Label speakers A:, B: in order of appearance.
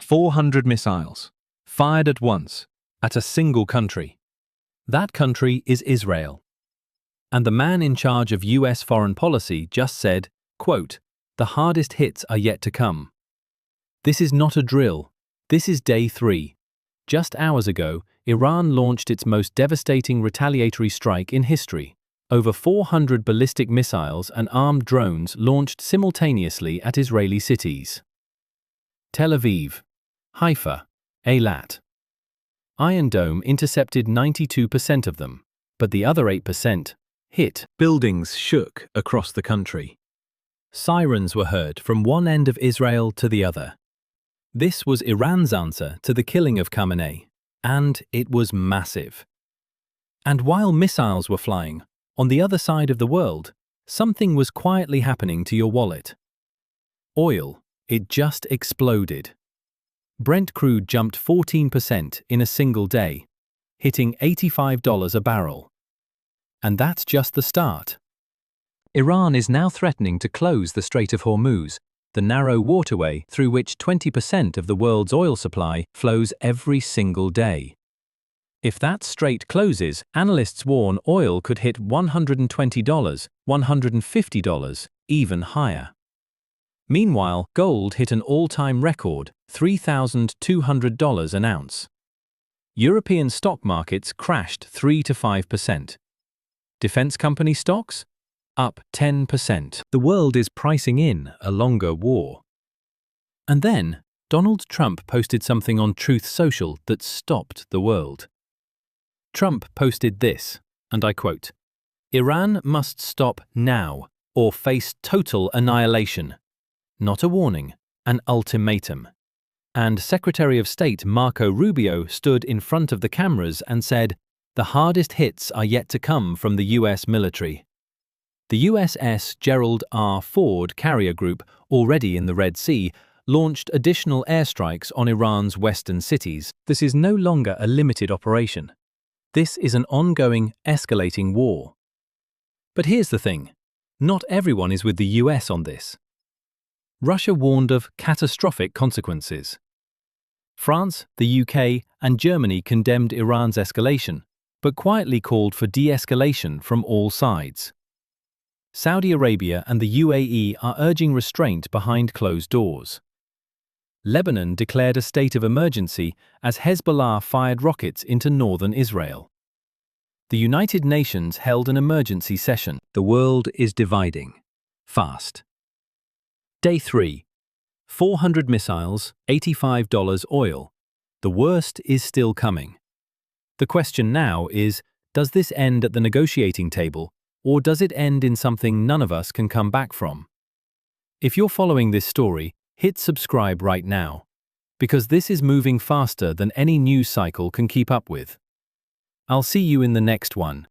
A: 400 missiles, fired at once, at a single country. That country is Israel. And the man in charge of US foreign policy just said, quote, "The hardest hits are yet to come." This is not a drill. This is day 3. Just hours ago, Iran launched its most devastating retaliatory strike in history. Over 400 ballistic missiles and armed drones launched simultaneously at Israeli cities. Tel Aviv, Haifa, Eilat. Iron Dome intercepted 92% of them, but the other 8% hit. Buildings shook across the country. Sirens were heard from one end of Israel to the other. This was Iran's answer to the killing of Khamenei, and it was massive. And while missiles were flying, on the other side of the world, something was quietly happening to your wallet. Oil, it just exploded. Brent crude jumped 14% in a single day, hitting $85 a barrel. And that's just the start. Iran is now threatening to close the Strait of Hormuz, the narrow waterway through which 20% of the world's oil supply flows every single day. If that strait closes, analysts warn oil could hit $120, $150, even higher. Meanwhile, gold hit an all-time record, $3,200 an ounce. European stock markets crashed 3 to 5%. Defense company stocks? Up 10%. The world is pricing in a longer war. And then, Donald Trump posted something on Truth Social that stopped the world. Trump posted this, and I quote, "Iran must stop now or face total annihilation." Not a warning, an ultimatum. And Secretary of State Marco Rubio stood in front of the cameras and said, "The hardest hits are yet to come from the US military." The USS Gerald R. Ford carrier group, already in the Red Sea, launched additional airstrikes on Iran's western cities. This is no longer a limited operation. This is an ongoing, escalating war. But here's the thing. Not everyone is with the US on this. Russia warned of catastrophic consequences. France, the UK, and Germany condemned Iran's escalation, but quietly called for de-escalation from all sides. Saudi Arabia and the UAE are urging restraint behind closed doors. Lebanon declared a state of emergency as Hezbollah fired rockets into northern Israel. The United Nations held an emergency session. The world is dividing. Fast. Day 3. 400 missiles, $85 oil. The worst is still coming. The question now is, does this end at the negotiating table, or does it end in something none of us can come back from? If you're following this story, hit subscribe right now, because this is moving faster than any news cycle can keep up with. I'll see you in the next one.